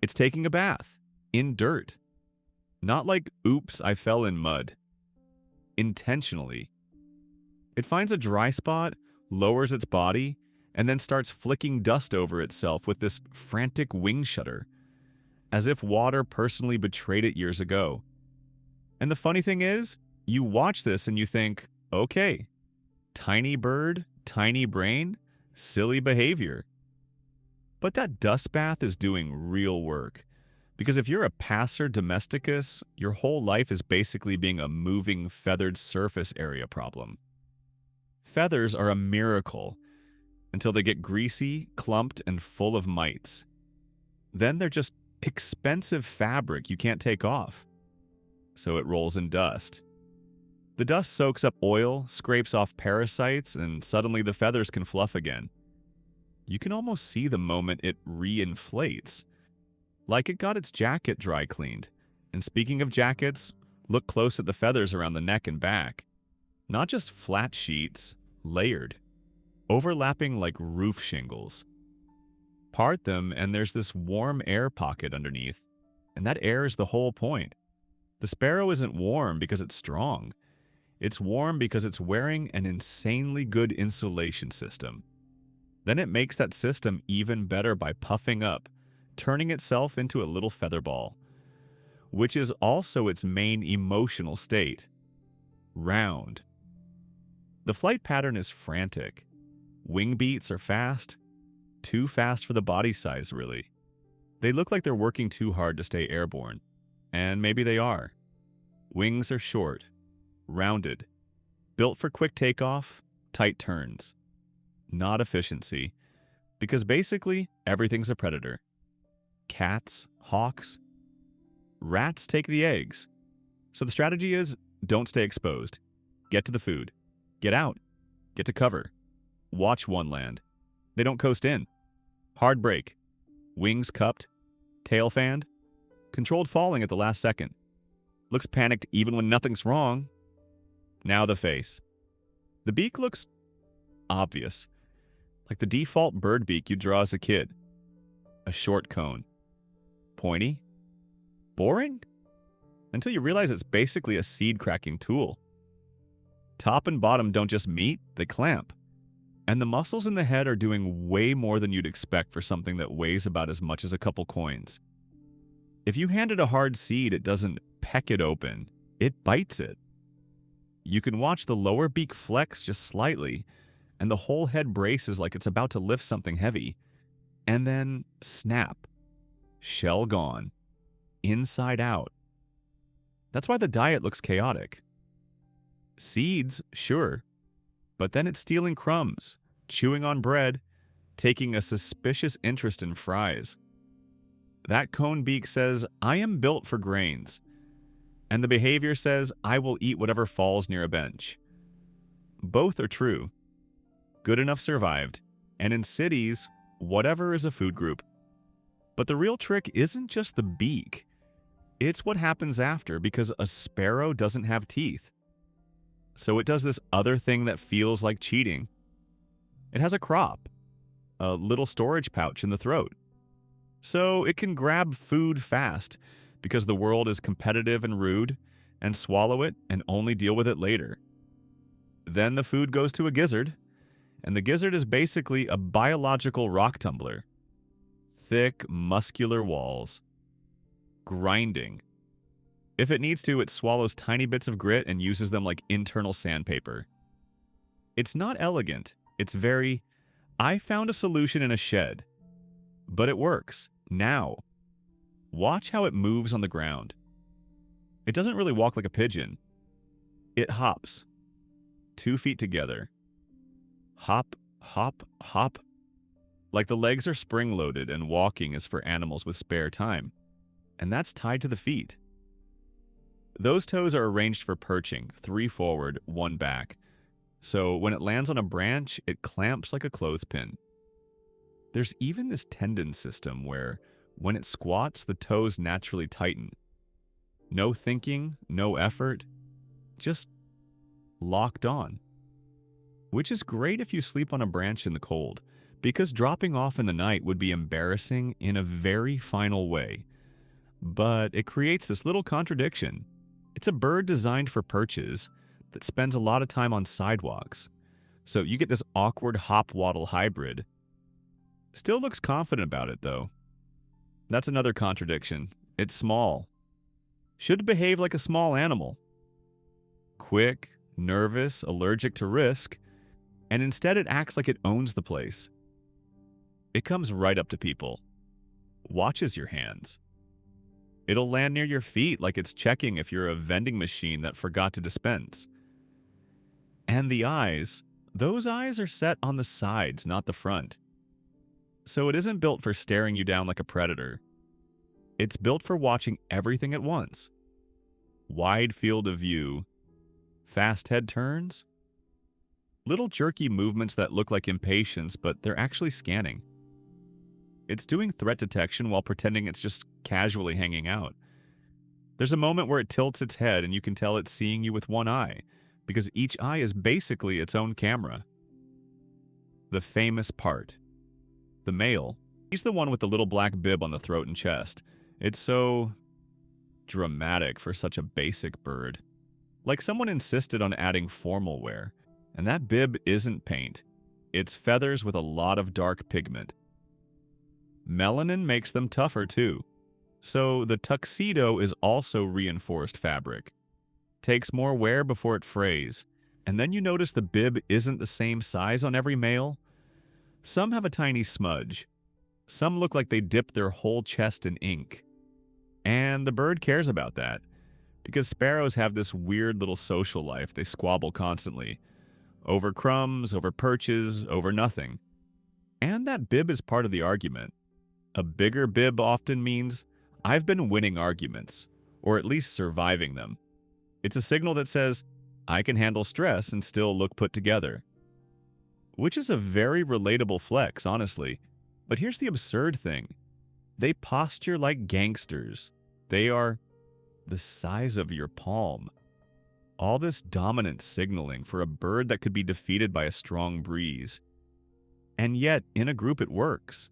It's taking a bath in dirt. Not like, oops, I fell in mud. Intentionally. It finds a dry spot, lowers its body, and then starts flicking dust over itself with this frantic wing shudder, as if water personally betrayed it years ago. And the funny thing is, you watch this and you think, okay, tiny bird, tiny brain, silly behavior. But that dust bath is doing real work. Because if you're a passer domesticus, your whole life is basically being a moving feathered surface area problem. Feathers are a miracle until they get greasy, clumped, and full of mites. Then they're just expensive fabric you can't take off. So it rolls in dust. The dust soaks up oil, scrapes off parasites, and suddenly the feathers can fluff again. You can almost see the moment it re-inflates, like it got its jacket dry cleaned. And speaking of jackets, look close at the feathers around the neck and back. Not just flat sheets, layered, overlapping like roof shingles. Part them and there's this warm air pocket underneath, and that air is the whole point. The sparrow isn't warm because it's strong. It's warm because it's wearing an insanely good insulation system. Then it makes that system even better by puffing up, turning itself into a little feather ball, which is also its main emotional state. Round. The flight pattern is frantic. Wing beats are fast. Too fast for the body size, really. They look like they're working too hard to stay airborne. And maybe they are. Wings are short, rounded, built for quick takeoff, tight turns. Not efficiency, because basically everything's a predator. Cats, hawks, rats take the eggs. So the strategy is, don't stay exposed. Get to the food. Get out. Get to cover. Watch one land. They don't coast in. Hard break. Wings cupped. Tail fanned. Controlled falling at the last second. Looks panicked even when nothing's wrong. Now the face. The beak looks obvious. Like the default bird beak you draw as a kid. A short cone. Pointy. Boring? Until you realize it's basically a seed-cracking tool. Top and bottom don't just meet, they clamp. And the muscles in the head are doing way more than you'd expect for something that weighs about as much as a couple coins. If you hand it a hard seed, it doesn't peck it open, it bites it. You can watch the lower beak flex just slightly, and the whole head braces like it's about to lift something heavy. And then snap. Shell gone. Inside out. That's why the diet looks chaotic. Seeds, sure. But then it's stealing crumbs, chewing on bread, taking a suspicious interest in fries. That cone beak says, I am built for grains. And the behavior says, I will eat whatever falls near a bench. Both are true. Good enough survived. And in cities, whatever is a food group. But the real trick isn't just the beak. It's what happens after, because a sparrow doesn't have teeth. So it does this other thing that feels like cheating. It has a crop, a little storage pouch in the throat. So it can grab food fast, because the world is competitive and rude, and swallow it and only deal with it later. Then the food goes to a gizzard, and the gizzard is basically a biological rock tumbler. Thick, muscular walls. Grinding. If it needs to, it swallows tiny bits of grit and uses them like internal sandpaper. It's not elegant. It's very, I found a solution in a shed. But it works. Now. Watch how it moves on the ground. It doesn't really walk like a pigeon. It hops. 2 feet together. Hop, hop, hop. Like the legs are spring-loaded and walking is for animals with spare time. And that's tied to the feet. Those toes are arranged for perching, 3 forward, 1 back. So when it lands on a branch, it clamps like a clothespin. There's even this tendon system where, when it squats, the toes naturally tighten. No thinking, no effort, just locked on. Which is great if you sleep on a branch in the cold, because dropping off in the night would be embarrassing in a very final way. But it creates this little contradiction. It's a bird designed for perches that spends a lot of time on sidewalks. So you get this awkward hop-waddle hybrid. Still looks confident about it, though. That's another contradiction. It's small. Should behave like a small animal. Quick, nervous, allergic to risk, and instead it acts like it owns the place. It comes right up to people. Watches your hands. It'll land near your feet like it's checking if you're a vending machine that forgot to dispense. And the eyes, those eyes are set on the sides, not the front. So it isn't built for staring you down like a predator. It's built for watching everything at once. Wide field of view, fast head turns, little jerky movements that look like impatience, but they're actually scanning. It's doing threat detection while pretending it's just casually hanging out. There's a moment where it tilts its head and you can tell it's seeing you with one eye, because each eye is basically its own camera. The famous part. The male. He's the one with the little black bib on the throat and chest. It's so dramatic for such a basic bird. Like someone insisted on adding formal wear. And that bib isn't paint. It's feathers with a lot of dark pigment. Melanin makes them tougher too. So the tuxedo is also reinforced fabric. Takes more wear before it frays. And then you notice the bib isn't the same size on every male. Some have a tiny smudge. Some look like they dipped their whole chest in ink. And the bird cares about that. Because sparrows have this weird little social life. They squabble constantly. Over crumbs, over perches, over nothing. And that bib is part of the argument. A bigger bib often means, I've been winning arguments, or at least surviving them. It's a signal that says, I can handle stress and still look put together. Which is a very relatable flex, honestly. But here's the absurd thing. They posture like gangsters. They are the size of your palm. All this dominant signaling for a bird that could be defeated by a strong breeze. And yet, in a group it works.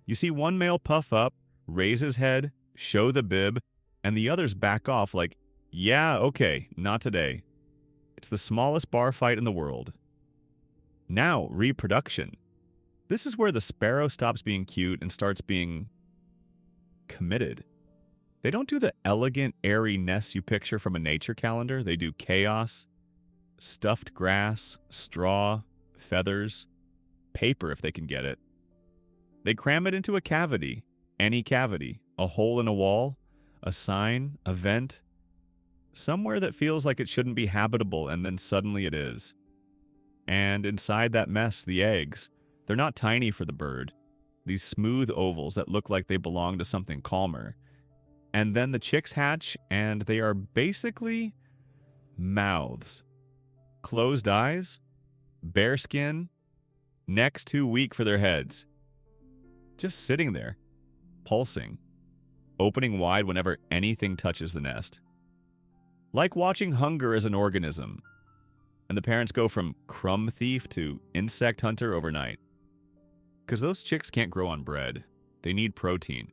You see one male puff up, raise his head, show the bib, and the others back off like, yeah, okay, not today. It's the smallest bar fight in the world. Now, reproduction. This is where the sparrow stops being cute and starts being committed. They don't do the elegant, airy nests you picture from a nature calendar. They do chaos, stuffed grass, straw, feathers, paper if they can get it. They cram it into a cavity, any cavity, a hole in a wall, a sign, a vent, somewhere that feels like it shouldn't be habitable and then suddenly it is. And inside that mess, the eggs, they're not tiny for the bird. These smooth ovals that look like they belong to something calmer. And then the chicks hatch and they are basically mouths. Closed eyes, bare skin, necks too weak for their heads. Just sitting there, pulsing, opening wide whenever anything touches the nest. Like watching hunger as an organism. And the parents go from crumb thief to insect hunter overnight. Because those chicks can't grow on bread. They need protein.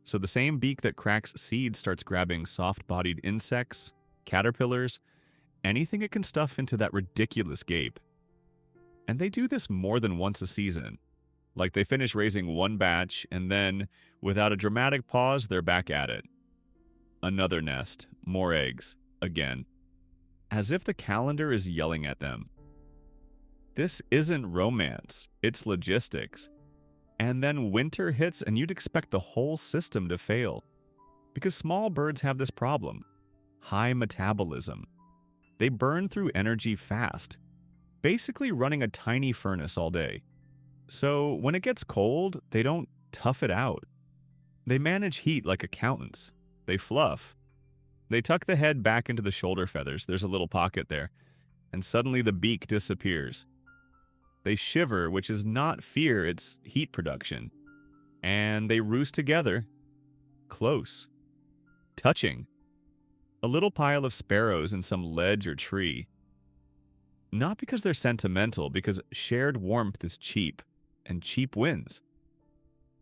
So the same beak that cracks seeds starts grabbing soft-bodied insects, caterpillars, anything it can stuff into that ridiculous gape. And they do this more than once a season. Like they finish raising one batch, and then, without a dramatic pause, they're back at it. Another nest, more eggs, again. As if the calendar is yelling at them. This isn't romance, it's logistics. And then winter hits and you'd expect the whole system to fail. Because small birds have this problem. High metabolism. They burn through energy fast, basically running a tiny furnace all day. So when it gets cold, they don't tough it out. They manage heat like accountants. They fluff. They tuck the head back into the shoulder feathers. There's a little pocket there. And suddenly the beak disappears. They shiver, which is not fear, it's heat production. And they roost together. Close. Touching. A little pile of sparrows in some ledge or tree. Not because they're sentimental, because shared warmth is cheap. and cheap wins.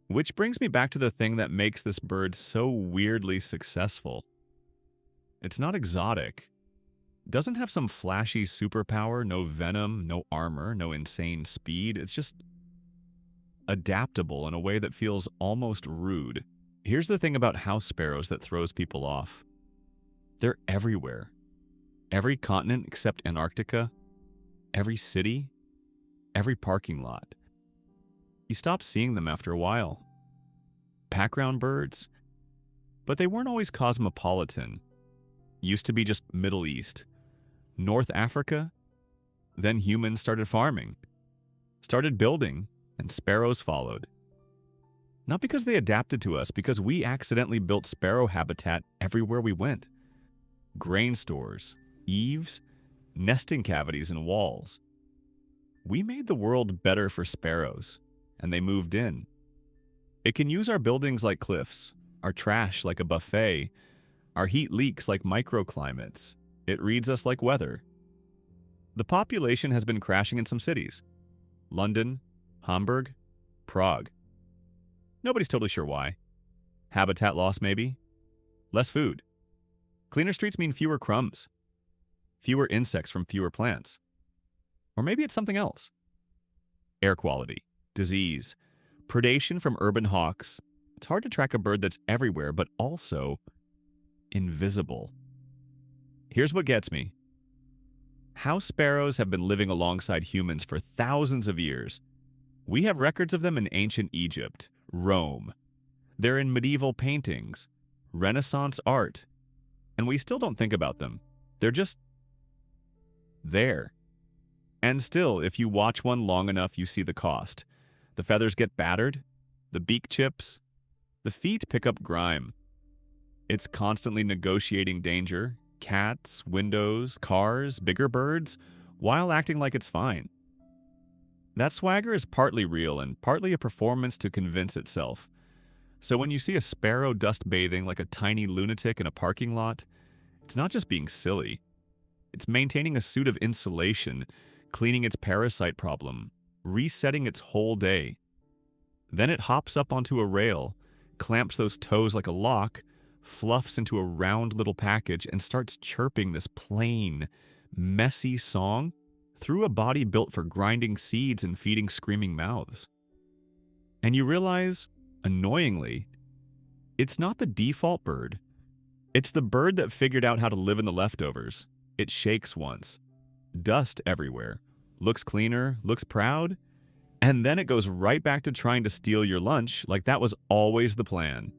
Which brings me back to the thing that makes this bird so weirdly successful. It's not exotic. Doesn't have some flashy superpower, no venom, no armor, no insane speed. It's just adaptable in a way that feels almost rude. Here's the thing about house sparrows that throws people off. They're everywhere. Every continent except Antarctica, every city, every parking lot. You stop seeing them after a while. Background birds, but they weren't always cosmopolitan. Used to be just Middle East, North Africa, then humans started farming, started building, and sparrows followed. Not because they adapted to us, because we accidentally built sparrow habitat everywhere we went. Grain stores, eaves, nesting cavities and walls. We made the world better for sparrows, and they moved in. It can use our buildings like cliffs, our trash like a buffet, our heat leaks like microclimates. It reads us like weather. The population has been crashing in some cities. London, Hamburg, Prague. Nobody's totally sure why. Habitat loss, maybe? Less food. Cleaner streets mean fewer crumbs. Fewer insects from fewer plants. Or maybe it's something else. Air quality, disease, predation from urban hawks. It's hard to track a bird that's everywhere, but also invisible. Here's what gets me. House sparrows have been living alongside humans for thousands of years. We have records of them in ancient Egypt, Rome. They're in medieval paintings, Renaissance art, and we still don't think about them. They're just there. And still, if you watch one long enough, you see the cost. The feathers get battered, the beak chips, the feet pick up grime. It's constantly negotiating danger, cats, windows, cars, bigger birds, while acting like it's fine. That swagger is partly real and partly a performance to convince itself. So when you see a sparrow dust bathing like a tiny lunatic in a parking lot, it's not just being silly. It's maintaining a suit of insulation, cleaning its parasite problem, resetting its whole day. Then it hops up onto a rail, clamps those toes like a lock, fluffs into a round little package, and starts chirping this plain, messy song through a body built for grinding seeds and feeding screaming mouths. And you realize, annoyingly, it's not the default bird. It's the bird that figured out how to live in the leftovers. It shakes once. Dust everywhere. Looks cleaner, looks proud, and then it goes right back to trying to steal your lunch like that was always the plan.